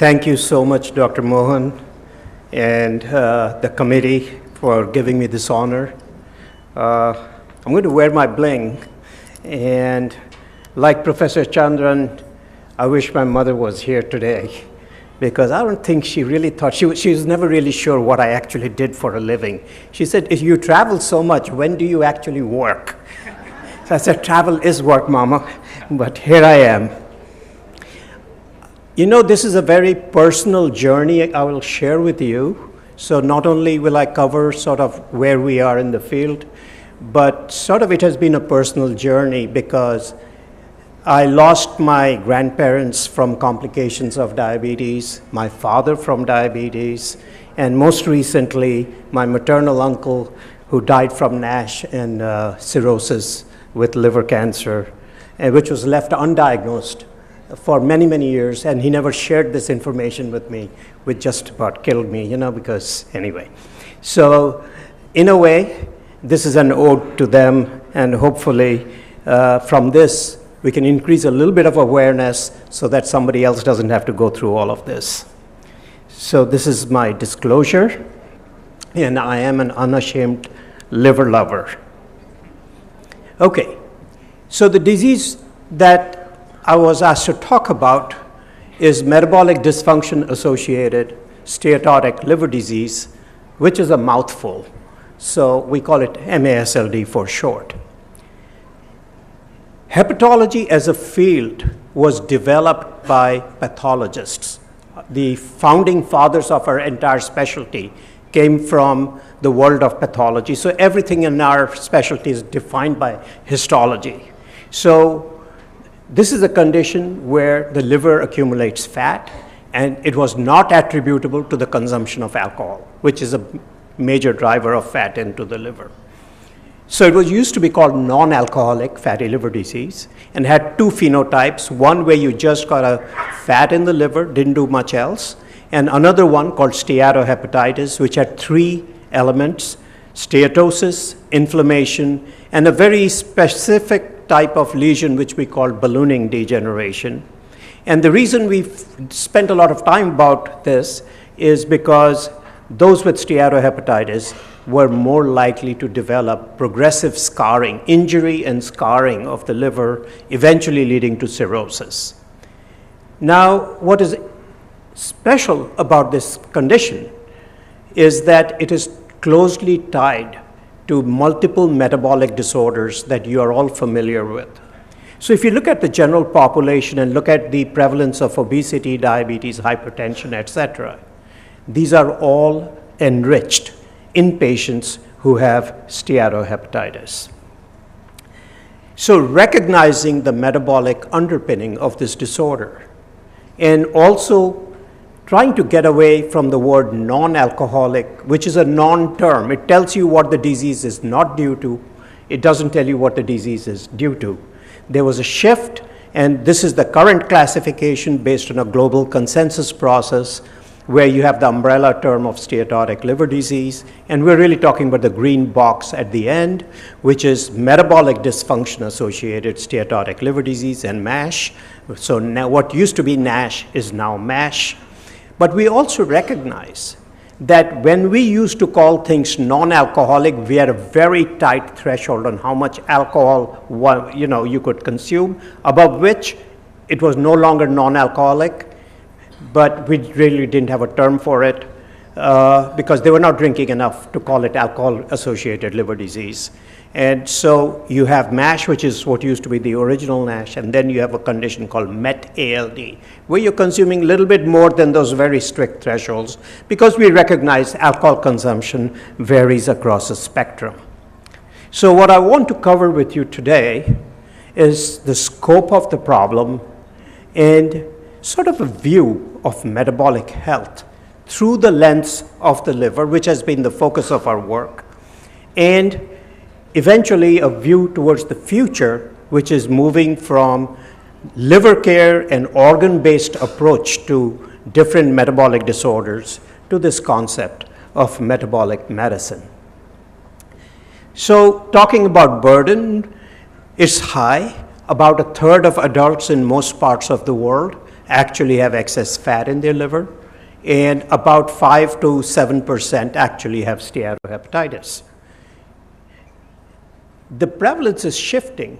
Thank you so much, Dr. Mohan, and the committee for giving me this honor. I'm going to wear my bling, and like Professor Chandran, I wish my mother was here today, because I don't think she really thought, she was never really sure what I actually did for a living. She said, if you travel so much, when do you actually work? So I said, travel is work, Mama, but here I am. You know, this is a very personal journey I will share with you. So not only will I cover sort of where we are in the field, but sort of it has been a personal journey because I lost my grandparents from complications of diabetes, my father from diabetes, and most recently, my maternal uncle who died from NASH and cirrhosis with liver cancer, which was left undiagnosed for many, many years, and he never shared this information with me, which just about killed me, you know, because anyway. So in a way, this is an ode to them, and hopefully from this, we can increase a little bit of awareness so that somebody else doesn't have to go through all of this. So this is my disclosure, and I am an unashamed liver lover. Okay, so the disease that I was asked to talk about is metabolic dysfunction-associated steatotic liver disease, which is a mouthful. So we call it MASLD for short. Hepatology as a field was developed by pathologists. The founding fathers of our entire specialty came from the world of pathology. So everything in our specialty is defined by histology. So this is a condition where the liver accumulates fat, and it was not attributable to the consumption of alcohol, which is a major driver of fat into the liver. So it was used to be called non-alcoholic fatty liver disease and had two phenotypes, one where you just got a fat in the liver, didn't do much else, and another one called steatohepatitis, which had three elements: steatosis, inflammation, and a very specific type of lesion which we call ballooning degeneration. And the reason we've spent a lot of time about this is because those with steatohepatitis were more likely to develop progressive scarring, injury and scarring of the liver, eventually leading to cirrhosis. Now, what is special about this condition is that it is closely tied to multiple metabolic disorders that you are all familiar with. So if you look at the general population and look at the prevalence of obesity, diabetes, hypertension, etc., these are all enriched in patients who have steatohepatitis. So recognizing the metabolic underpinning of this disorder and also trying to get away from the word non-alcoholic, which is a non-term. It tells you what the disease is not due to. It doesn't tell you what the disease is due to. There was a shift, and this is the current classification based on a global consensus process where you have the umbrella term of steatotic liver disease, and we're really talking about the green box at the end, which is metabolic dysfunction-associated steatotic liver disease and MASH. So now what used to be NASH is now MASH. But we also recognize that when we used to call things non-alcoholic, we had a very tight threshold on how much alcohol you could consume, above which it was no longer non-alcoholic, but we really didn't have a term for it because they were not drinking enough to call it alcohol-associated liver disease. And so you have MASH, which is what used to be the original NASH, and then you have a condition called MetALD, where you're consuming a little bit more than those very strict thresholds because we recognize alcohol consumption varies across a spectrum. So what I want to cover with you today is the scope of the problem and sort of a view of metabolic health through the lens of the liver, which has been the focus of our work, and eventually a view towards the future, which is moving from liver care and organ-based approach to different metabolic disorders to this concept of metabolic medicine. So talking about burden, it's high. About a third of adults in most parts of the world actually have excess fat in their liver, and about 5 to 7% actually have steatohepatitis. The prevalence is shifting,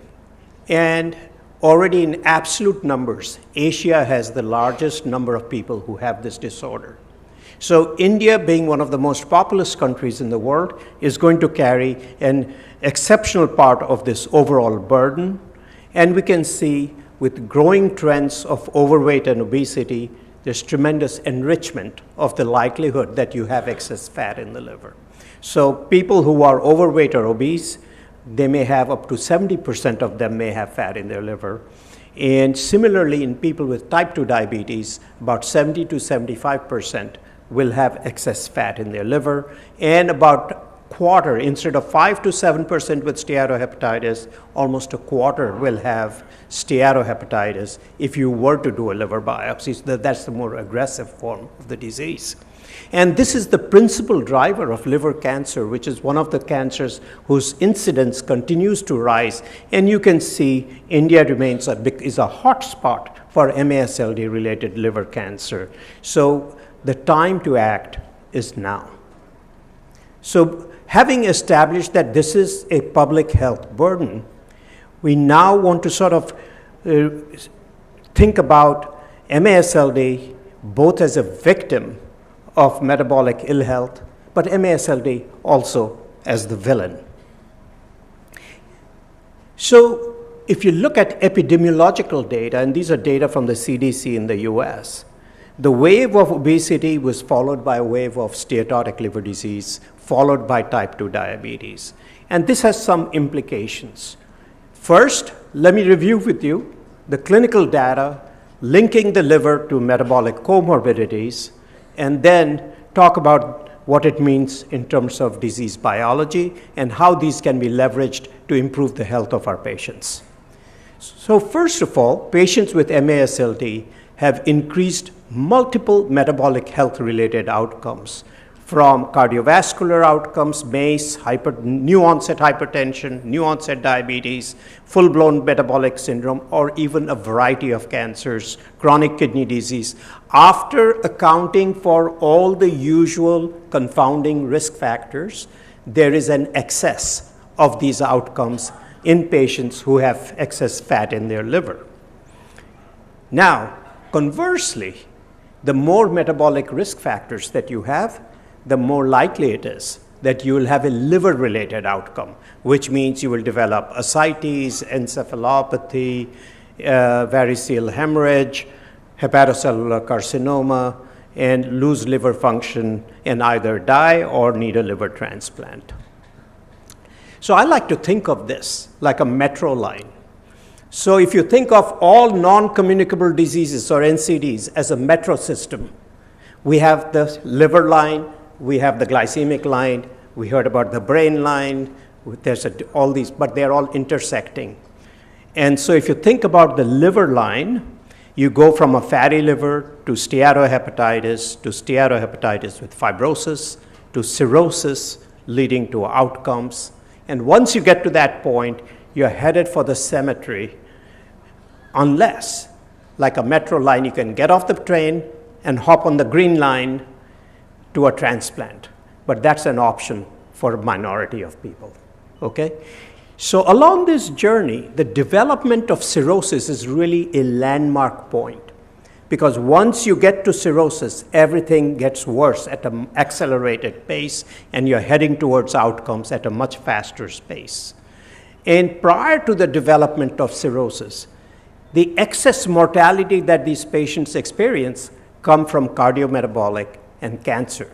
and already in absolute numbers, Asia has the largest number of people who have this disorder. So India, being one of the most populous countries in the world, is going to carry an exceptional part of this overall burden. And we can see with growing trends of overweight and obesity, there's tremendous enrichment of the likelihood that you have excess fat in the liver. So people who are overweight or obese, they may have up to 70% of them may have fat in their liver. And similarly, in people with type 2 diabetes, about 70 to 75% will have excess fat in their liver, and about quarter, instead of 5 to 7% with steatohepatitis, almost a quarter will have steatohepatitis if you were to do a liver biopsy. So that's the more aggressive form of the disease. And this is the principal driver of liver cancer, which is one of the cancers whose incidence continues to rise. And you can see India is a hot spot for MASLD-related liver cancer. So the time to act is now. So having established that this is a public health burden, we now want to sort of think about MASLD both as a victim of metabolic ill health, but MASLD also as the villain. So if you look at epidemiological data, and these are data from the CDC in the US, the wave of obesity was followed by a wave of steatotic liver disease, followed by type 2 diabetes. And this has some implications. First, let me review with you the clinical data linking the liver to metabolic comorbidities, and then talk about what it means in terms of disease biology and how these can be leveraged to improve the health of our patients. So first of all, patients with MASLD have increased multiple metabolic health-related outcomes, from cardiovascular outcomes, MACE, new onset hypertension, new onset diabetes, full-blown metabolic syndrome, or even a variety of cancers, chronic kidney disease, after accounting for all the usual confounding risk factors. There is an excess of these outcomes in patients who have excess fat in their liver. Now, conversely, the more metabolic risk factors that you have, the more likely it is that you will have a liver-related outcome, which means you will develop ascites, encephalopathy, variceal hemorrhage, hepatocellular carcinoma, and lose liver function and either die or need a liver transplant. So I like to think of this like a metro line. So if you think of all non-communicable diseases, or NCDs, as a metro system, we have the liver line, we have the glycemic line, we heard about the brain line, there's all these, but they're all intersecting. And so if you think about the liver line, you go from a fatty liver to steatohepatitis with fibrosis, to cirrhosis, leading to outcomes. And once you get to that point, you're headed for the cemetery, unless, like a metro line, you can get off the train and hop on the green line to a transplant. But that's an option for a minority of people, okay? So along this journey, the development of cirrhosis is really a landmark point, because once you get to cirrhosis, everything gets worse at an accelerated pace, and you're heading towards outcomes at a much faster pace. And prior to the development of cirrhosis, the excess mortality that these patients experience come from cardiometabolic and cancer.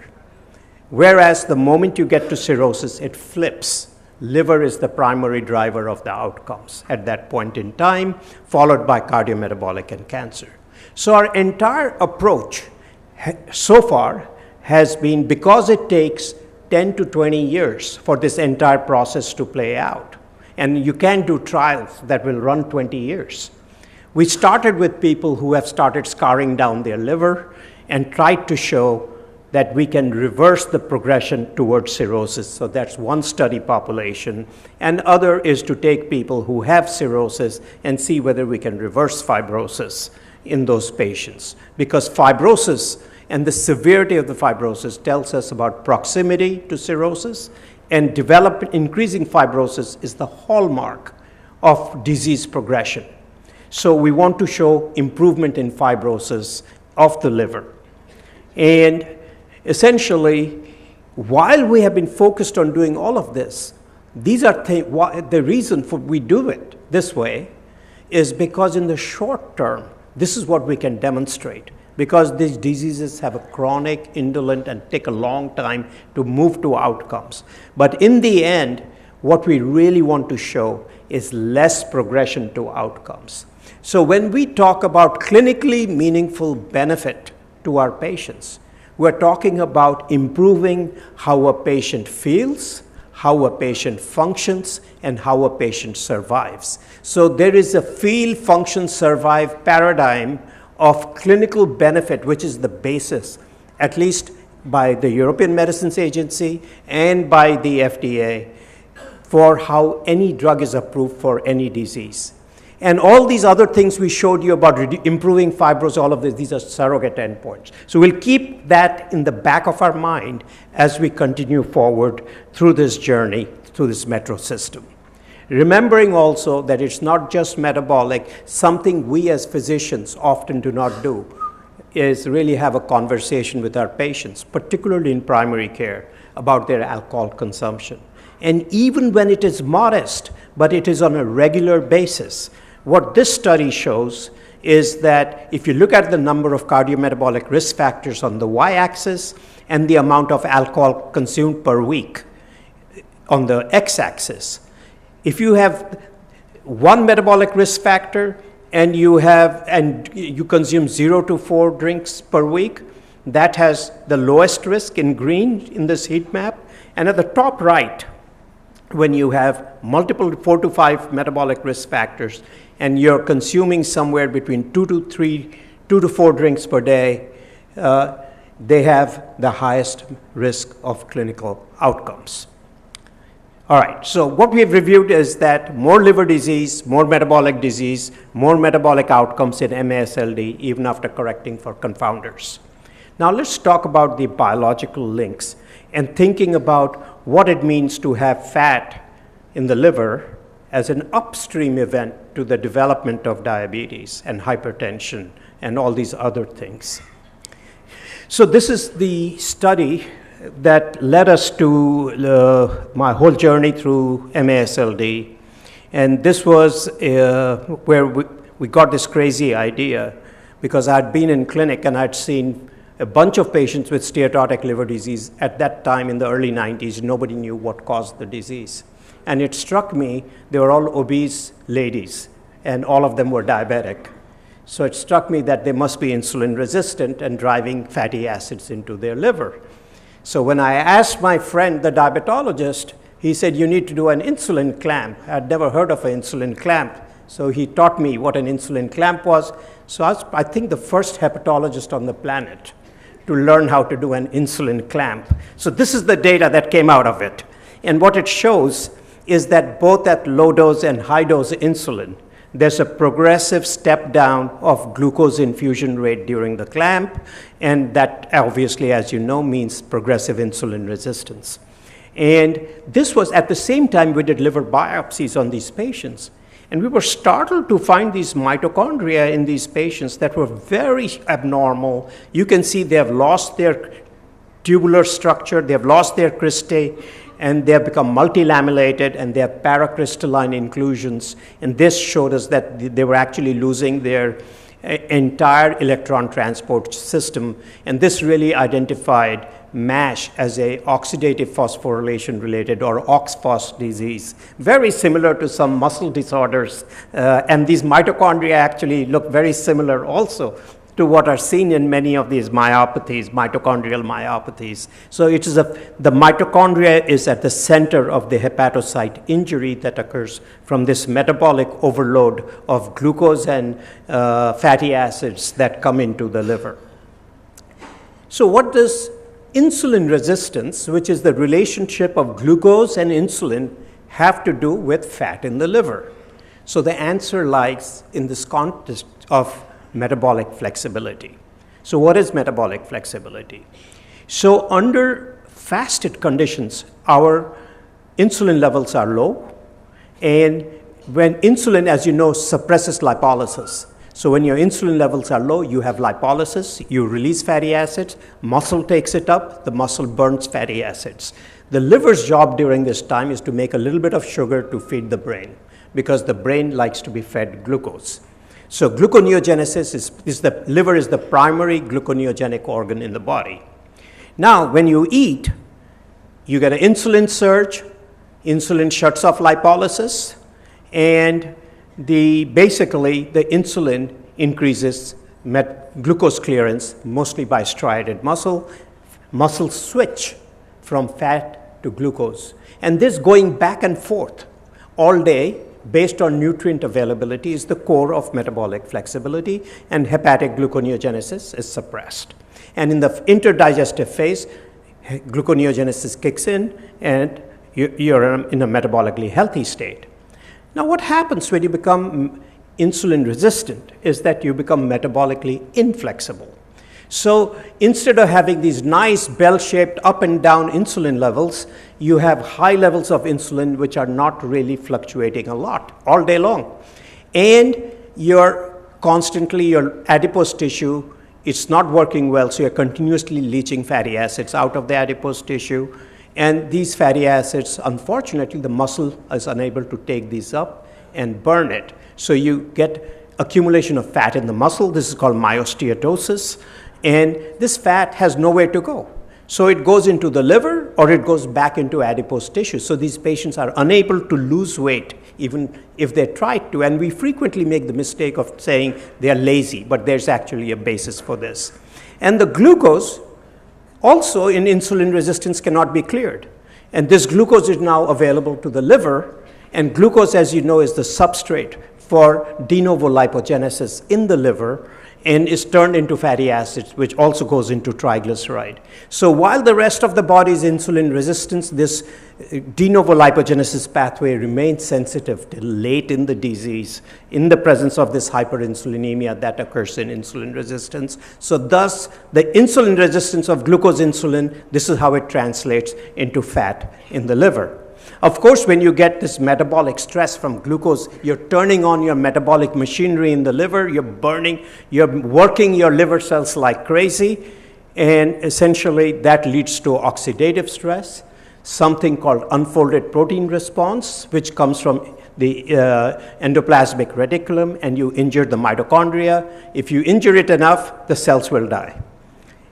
Whereas the moment you get to cirrhosis, it flips. Liver is the primary driver of the outcomes at that point in time, followed by cardiometabolic and cancer. So our entire approach so far has been, because it takes 10 to 20 years for this entire process to play out, and you can't do trials that will run 20 years. We started with people who have started scarring down their liver and tried to show that we can reverse the progression towards cirrhosis. So that's one study population. And other is to take people who have cirrhosis and see whether we can reverse fibrosis in those patients, because fibrosis and the severity of the fibrosis tells us about proximity to cirrhosis, and increasing fibrosis is the hallmark of disease progression. So we want to show improvement in fibrosis of the liver. And essentially, while we have been focused on doing all of this, these are the reason for we do it this way is because in the short term, this is what we can demonstrate. Because these diseases have a chronic, indolent, and take a long time to move to outcomes. But in the end, what we really want to show is less progression to outcomes. So when we talk about clinically meaningful benefit to our patients, we're talking about improving how a patient feels, how a patient functions, and how a patient survives. So there is a feel, function, survive paradigm of clinical benefit, which is the basis, at least by the European Medicines Agency and by the FDA, for how any drug is approved for any disease. And all these other things we showed you about improving fibrosis, all of this, these are surrogate endpoints. So we'll keep that in the back of our mind as we continue forward through this journey, through this metro system. Remembering also that it's not just metabolic, something we as physicians often do not do is really have a conversation with our patients, particularly in primary care, about their alcohol consumption. And even when it is modest, but it is on a regular basis, what this study shows is that if you look at the number of cardiometabolic risk factors on the y-axis and the amount of alcohol consumed per week on the x-axis, if you have one metabolic risk factor and you consume 0 to 4 drinks per week, that has the lowest risk in green in this heat map. And at the top right, when you have multiple 4 to 5 metabolic risk factors and you're consuming somewhere between 2 to 4 drinks per day, they have the highest risk of clinical outcomes. All right, so what we have reviewed is that more liver disease, more metabolic outcomes in MASLD, even after correcting for confounders. Now let's talk about the biological links and thinking about what it means to have fat in the liver as an upstream event to the development of diabetes and hypertension and all these other things. So this is the study that led us to my whole journey through MASLD. And this was where we got this crazy idea, because I'd been in clinic and I'd seen a bunch of patients with steatotic liver disease. At that time in the early 90s, nobody knew what caused the disease. And it struck me, they were all obese ladies, and all of them were diabetic. So it struck me that they must be insulin resistant and driving fatty acids into their liver. So when I asked my friend, the diabetologist, he said, you need to do an insulin clamp. I'd never heard of an insulin clamp. So he taught me what an insulin clamp was. So I think the first hepatologist on the planet to learn how to do an insulin clamp. So this is the data that came out of it. And what it shows is that both at low dose and high dose insulin, there's a progressive step down of glucose infusion rate during the clamp, and that obviously, as you know, means progressive insulin resistance. And this was at the same time we did liver biopsies on these patients, and we were startled to find these mitochondria in these patients that were very abnormal. You can see they have lost their tubular structure, they have lost their cristae, and they have become multilamellated, and they have paracrystalline inclusions. And this showed us that they were actually losing their entire electron transport system. And this really identified MASH as a oxidative phosphorylation related or OXPHOS disease, very similar to some muscle disorders. And these mitochondria actually look very similar also to what are seen in many of these myopathies, mitochondrial myopathies. So it is the mitochondria is at the center of the hepatocyte injury that occurs from this metabolic overload of glucose and fatty acids that come into the liver. So what does insulin resistance, which is the relationship of glucose and insulin, have to do with fat in the liver? So the answer lies in this context of metabolic flexibility. So what is metabolic flexibility? So under fasted conditions, our insulin levels are low, and when insulin, as you know, suppresses lipolysis. So when your insulin levels are low, you have lipolysis, you release fatty acids, muscle takes it up, the muscle burns fatty acids. The liver's job during this time is to make a little bit of sugar to feed the brain, because the brain likes to be fed glucose. So gluconeogenesis the liver is the primary gluconeogenic organ in the body. Now, when you eat, you get an insulin surge, insulin shuts off lipolysis, and basically the insulin increases glucose clearance, mostly by striated muscle. Muscles switch from fat to glucose. And this going back and forth all day based on nutrient availability is the core of metabolic flexibility, and hepatic gluconeogenesis is suppressed. And in the interdigestive phase, gluconeogenesis kicks in and you're in a metabolically healthy state. Now, what happens when you become insulin resistant is that you become metabolically inflexible. So instead of having these nice bell-shaped up and down insulin levels, you have high levels of insulin which are not really fluctuating a lot all day long. And your adipose tissue, it's not working well, so you're continuously leaching fatty acids out of the adipose tissue. And these fatty acids, unfortunately, the muscle is unable to take these up and burn it. So you get accumulation of fat in the muscle. This is called myosteatosis. And this fat has nowhere to go. So it goes into the liver or it goes back into adipose tissue. So these patients are unable to lose weight even if they try to. And we frequently make the mistake of saying they are lazy, but there's actually a basis for this. And the glucose also in insulin resistance cannot be cleared. And this glucose is now available to the liver. And glucose, as you know, is the substrate for de novo lipogenesis in the liver, and is turned into fatty acids, which also goes into triglyceride. So while the rest of the body is insulin resistance, this de novo lipogenesis pathway remains sensitive till late in the disease in the presence of this hyperinsulinemia that occurs in insulin resistance. So thus, the insulin resistance of glucose insulin, this is how it translates into fat in the liver. Of course, when you get this metabolic stress from glucose, you're turning on your metabolic machinery in the liver, you're working your liver cells like crazy, and essentially that leads to oxidative stress, something called unfolded protein response, which comes from the endoplasmic reticulum, and you injure the mitochondria. If you injure it enough, the cells will die.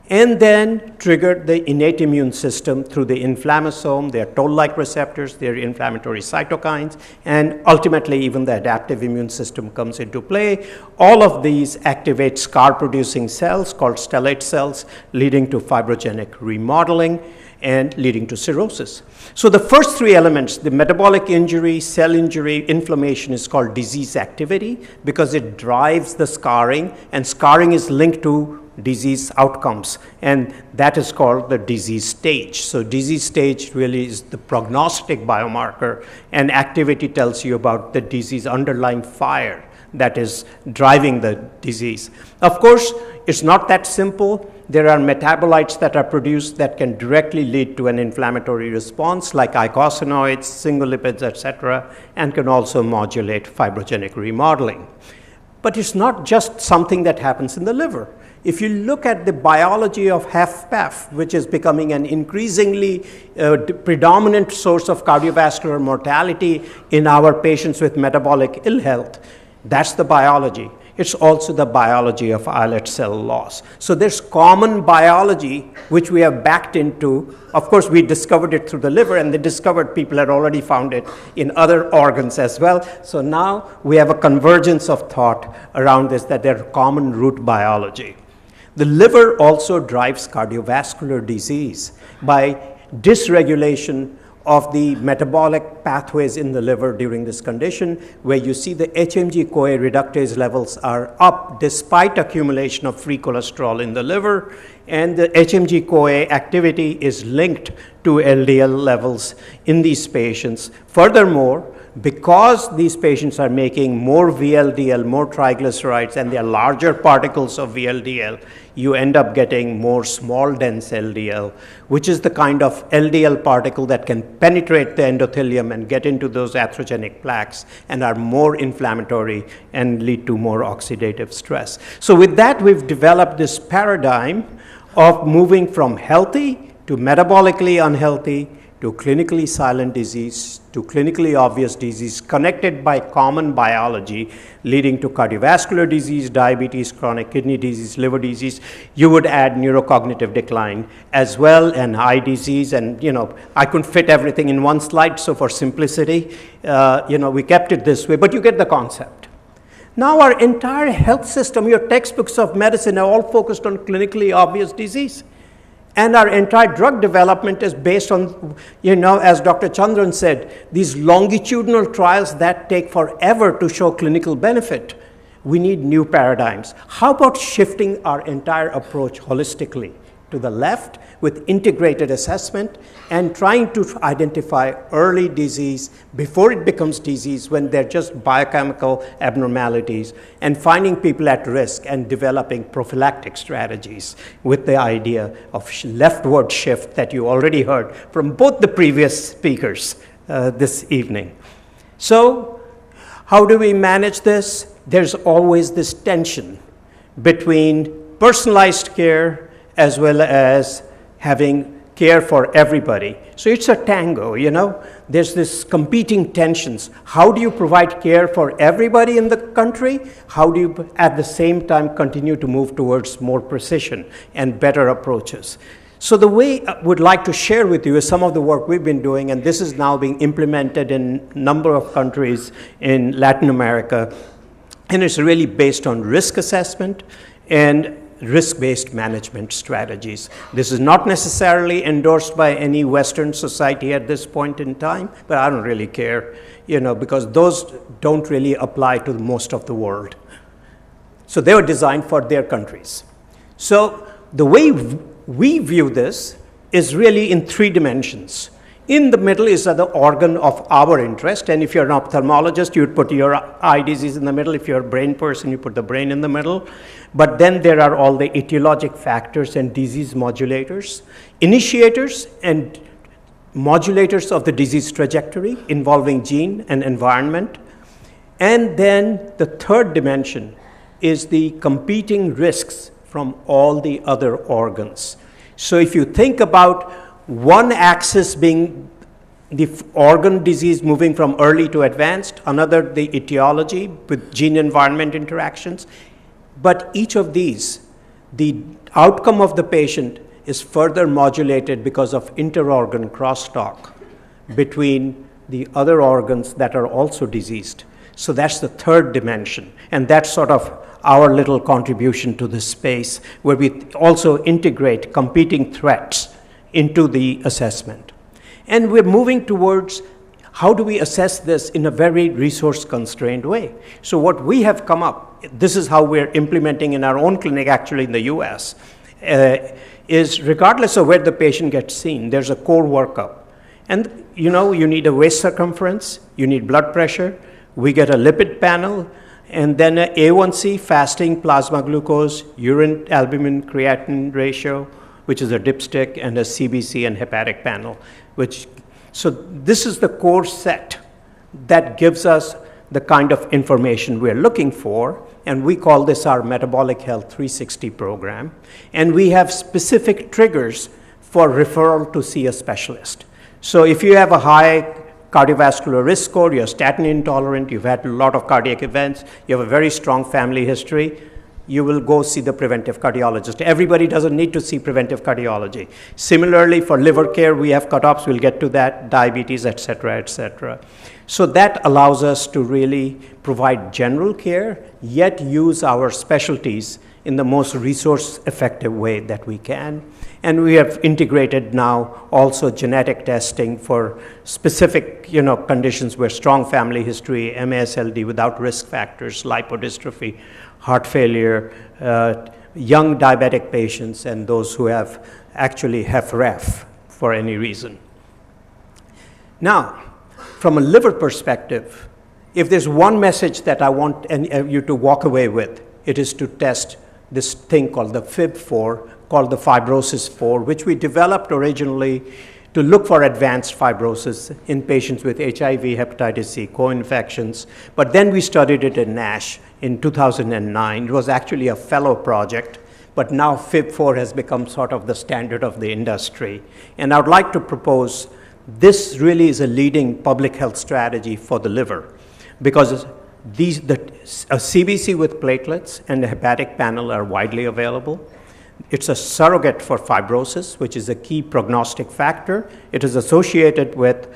And then trigger the innate immune system through the inflammasome. They're toll-like receptors, they're inflammatory cytokines, and ultimately even the adaptive immune system comes into play. All of these activate scar-producing cells called stellate cells, leading to fibrogenic remodeling and leading to cirrhosis. So the first three elements, the metabolic injury, cell injury, inflammation, is called disease activity because it drives the scarring, and scarring is linked to disease outcomes, and that is called the disease stage. So disease stage really is the prognostic biomarker, and activity tells you about the disease underlying fire that is driving the disease. Of course, it's not that simple. There are metabolites that are produced that can directly lead to an inflammatory response, like eicosanoids, sphingolipids, etc., and can also modulate fibrogenic remodeling. But it's not just something that happens in the liver. If you look at the biology of HFpEF, which is becoming an increasingly predominant source of cardiovascular mortality in our patients with metabolic ill health, that's the biology. It's also the biology of islet cell loss. So there's common biology which we have backed into. Of course, we discovered it through the liver, and they discovered people had already found it in other organs as well. So now we have a convergence of thought around this, that they're common root biology. The liver also drives cardiovascular disease by dysregulation of the metabolic pathways in the liver during this condition, where you see the HMG-CoA reductase levels are up despite accumulation of free cholesterol in the liver, and the HMG-CoA activity is linked to LDL levels in these patients. Furthermore, because these patients are making more VLDL, more triglycerides, and they are larger particles of VLDL, you end up getting more small dense LDL, which is the kind of LDL particle that can penetrate the endothelium and get into those atherogenic plaques and are more inflammatory and lead to more oxidative stress. So with that, we've developed this paradigm of moving from healthy to metabolically unhealthy to clinically silent disease, to clinically obvious disease, connected by common biology, leading to cardiovascular disease, diabetes, chronic kidney disease, liver disease. You would add neurocognitive decline as well, and eye disease, and I couldn't fit everything in one slide, so for simplicity, we kept it this way, but you get the concept. Now our entire health system, your textbooks of medicine are all focused on clinically obvious disease. And our entire drug development is based on, as Dr. Chandran said, these longitudinal trials that take forever to show clinical benefit. We need new paradigms. How about shifting our entire approach holistically to the left with integrated assessment and trying to identify early disease before it becomes disease, when they're just biochemical abnormalities, and finding people at risk and developing prophylactic strategies with the idea of leftward shift that you already heard from both the previous speakers this evening. So how do we manage this? There's always this tension between personalized care as well as having care for everybody. So it's a tango, There's this competing tensions. How do you provide care for everybody in the country? How do you, at the same time, continue to move towards more precision and better approaches? So the way I would like to share with you is some of the work we've been doing, and this is now being implemented in a number of countries in Latin America, and it's really based on risk assessment and risk-based management strategies. This is not necessarily endorsed by any Western society at this point in time, but I don't really care, because those don't really apply to most of the world. So they were designed for their countries. So the way we view this is really in 3 dimensions. In the middle is the organ of our interest, and if you're an ophthalmologist, you would put your eye disease in the middle. If you're a brain person, you put the brain in the middle. But then there are all the etiologic factors and disease modulators, initiators and modulators of the disease trajectory involving gene and environment. And then the 3rd dimension is the competing risks from all the other organs. So if you think about one axis being the organ disease moving from early to advanced, another the etiology with gene-environment interactions. But each of these, the outcome of the patient is further modulated because of inter-organ crosstalk between the other organs that are also diseased. So that's the 3rd dimension, and that's sort of our little contribution to this space, where we also integrate competing threats into the assessment. And we're moving towards how do we assess this in a very resource-constrained way. So what we have come up, this is how we're implementing in our own clinic, actually in the US, is regardless of where the patient gets seen, there's a core workup. And you need a waist circumference, you need blood pressure, we get a lipid panel, and then a A1C, fasting plasma glucose, urine albumin creatinine ratio, which is a dipstick, and a CBC and hepatic panel. So this is the core set that gives us the kind of information we're looking for, and we call this our Metabolic Health 360 program. And we have specific triggers for referral to see a specialist. So if you have a high cardiovascular risk score, you're statin intolerant, you've had a lot of cardiac events, you have a very strong family history, you will go see the preventive cardiologist. Everybody doesn't need to see preventive cardiology. Similarly, for liver care, we have cutoffs, we'll get to that, diabetes, et cetera, et cetera. So that allows us to really provide general care, yet use our specialties in the most resource-effective way that we can. And we have integrated now also genetic testing for specific conditions where strong family history, MASLD without risk factors, lipodystrophy, heart failure, young diabetic patients, and those who have actually HFrEF for any reason. Now, from a liver perspective, if there's one message that I want you to walk away with, it is to test this thing called the FIB4, called the fibrosis 4, which we developed originally to look for advanced fibrosis in patients with HIV, hepatitis C, co-infections. But then we studied it in NASH in 2009. It was actually a fellow project, but now FIB4 has become sort of the standard of the industry. And I would like to propose this really is a leading public health strategy for the liver, because a CBC with platelets and a hepatic panel are widely available. It's a surrogate for fibrosis, which is a key prognostic factor. It is associated with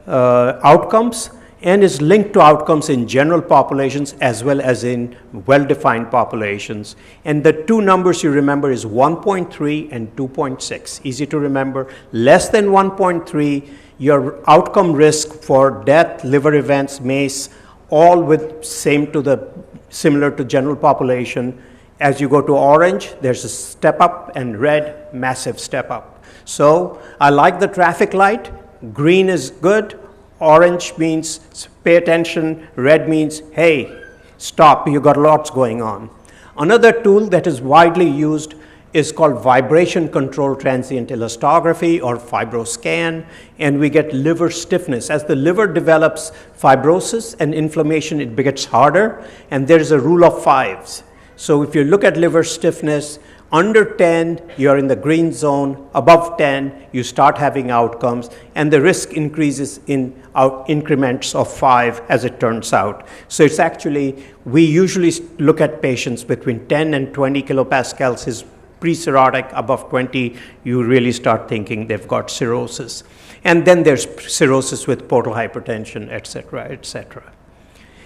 outcomes and is linked to outcomes in general populations as well as in well-defined populations. And the two numbers you remember is 1.3 and 2.6. Easy to remember. Less than 1.3, your outcome risk for death, liver events, MACE, all with similar to general population. As you go to orange, there's a step up, and red, massive step up. So I like the traffic light. Green is good. Orange means pay attention. Red means, hey, stop, you got lots going on. Another tool that is widely used is called vibration control transient elastography, or FibroScan, and we get liver stiffness. As the liver develops fibrosis and inflammation, it gets harder, and there is a rule of fives. So if you look at liver stiffness, under 10, you're in the green zone. Above 10, you start having outcomes, and the risk increases in increments of 5 as it turns out. So it's actually, we usually look at patients between 10 and 20 kilopascals is pre-cirrhotic. Above 20, you really start thinking they've got cirrhosis. And then there's cirrhosis with portal hypertension, et cetera, et cetera.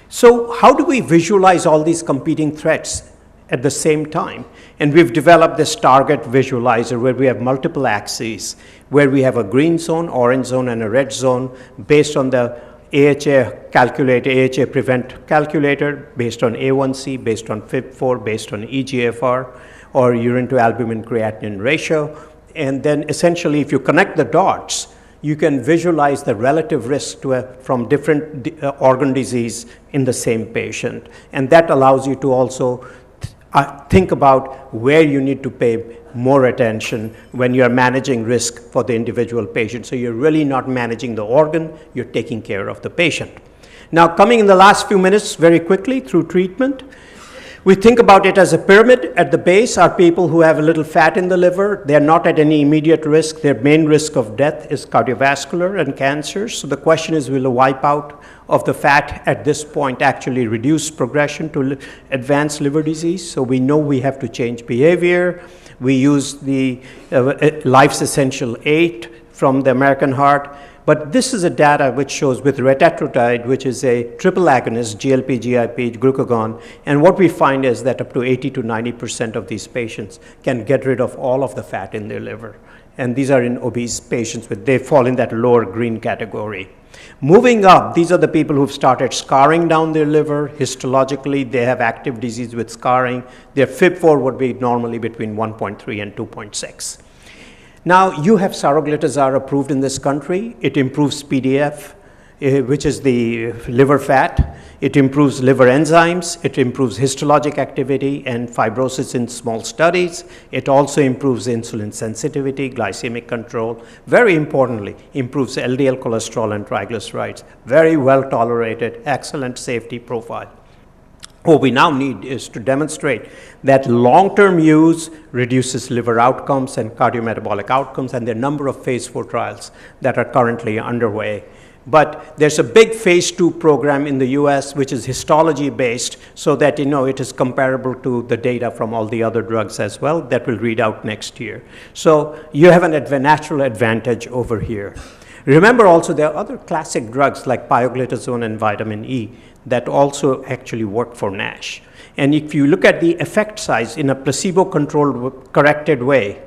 So how do we visualize all these competing threats at the same time? And we've developed this target visualizer where we have multiple axes, where we have a green zone, orange zone, and a red zone based on the AHA calculator, AHA prevent calculator, based on A1C, based on FIB4, based on EGFR, or urine to albumin creatinine ratio. And then essentially, if you connect the dots, you can visualize the relative risk from different organ disease in the same patient. And that allows you to also think about where you need to pay more attention when you're managing risk for the individual patient. So you're really not managing the organ, you're taking care of the patient. Now, coming in the last few minutes very quickly through treatment, we think about it as a pyramid. At the base are people who have a little fat in the liver. They're not at any immediate risk. Their main risk of death is cardiovascular and cancer. So the question is, will a wipeout of the fat at this point actually reduce progression to advanced liver disease? So we know we have to change behavior. We use the Life's Essential 8 from the American Heart. But this is a data which shows with retatrutide, which is a triple agonist, GLP, GIP, glucagon, and what we find is that up to 80 to 90% of these patients can get rid of all of the fat in their liver. And these are in obese patients, they fall in that lower green category. Moving up, these are the people who've started scarring down their liver. Histologically, they have active disease with scarring. Their FIB4 would be normally between 1.3 and 2.6. Now, you have saroglitazar approved in this country. It improves PDF, which is the liver fat. It improves liver enzymes. It improves histologic activity and fibrosis in small studies. It also improves insulin sensitivity, glycemic control. Very importantly, improves LDL cholesterol and triglycerides. Very well tolerated, excellent safety profile. What we now need is to demonstrate that long-term use reduces liver outcomes and cardiometabolic outcomes, and there are a number of phase 4 trials that are currently underway. But there's a big phase 2 program in the US which is histology-based, so that it is comparable to the data from all the other drugs as well that will read out next year. So you have a natural advantage over here. Remember also there are other classic drugs like pioglitazone and vitamin E that also actually work for NASH. And if you look at the effect size in a placebo-controlled corrected way,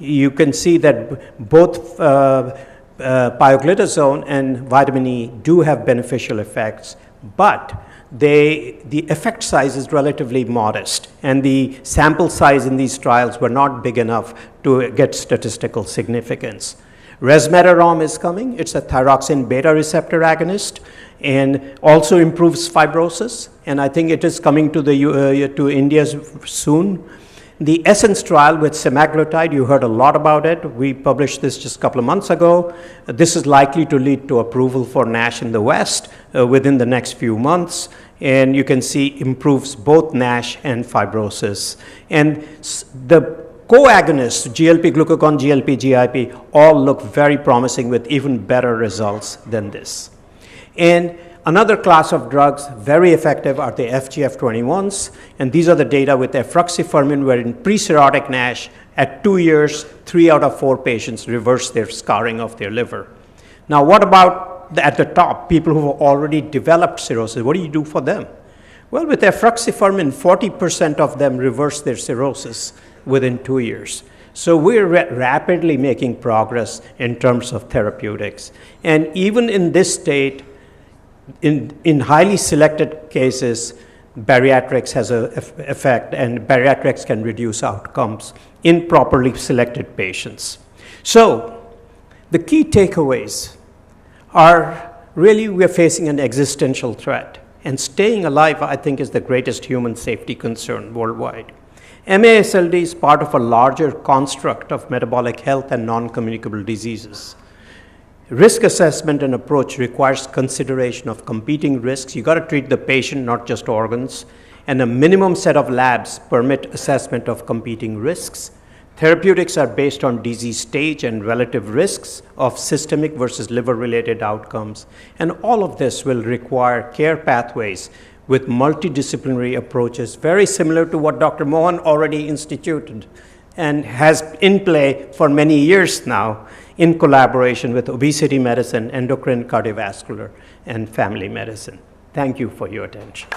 you can see that both pioglitazone and vitamin E do have beneficial effects, but the effect size is relatively modest, and the sample size in these trials were not big enough to get statistical significance. Resmetirom is coming. It's a thyroxine beta receptor agonist and also improves fibrosis. And I think it is coming to to India soon. The ESSENCE trial with semaglutide, you heard a lot about it. We published this just a couple of months ago. This is likely to lead to approval for NASH in the West within the next few months. And you can see improves both NASH and fibrosis. And the co-agonists, GLP, glucagon, GLP, GIP, all look very promising with even better results than this. And another class of drugs, very effective, are the FGF21s. And these are the data with efruxifermin, where in pre-cirrhotic NASH, at 2 years, 3 out of 4 patients reverse their scarring of their liver. Now, what about at the top, people who have already developed cirrhosis? What do you do for them? Well, with efruxifermin, 40% of them reverse their cirrhosis within 2 years. So we're rapidly making progress in terms of therapeutics. And even in this state, in highly selected cases, bariatrics has an effect, and bariatrics can reduce outcomes in properly selected patients. So the key takeaways are really we're facing an existential threat. And staying alive, I think, is the greatest human safety concern worldwide. MASLD is part of a larger construct of metabolic health and non-communicable diseases. Risk assessment and approach requires consideration of competing risks. You got to treat the patient, not just organs. And a minimum set of labs permit assessment of competing risks. Therapeutics are based on disease stage and relative risks of systemic versus liver-related outcomes. And all of this will require care pathways with multidisciplinary approaches, very similar to what Dr. Mohan already instituted and has in play for many years now in collaboration with obesity medicine, endocrine, cardiovascular, and family medicine. Thank you for your attention.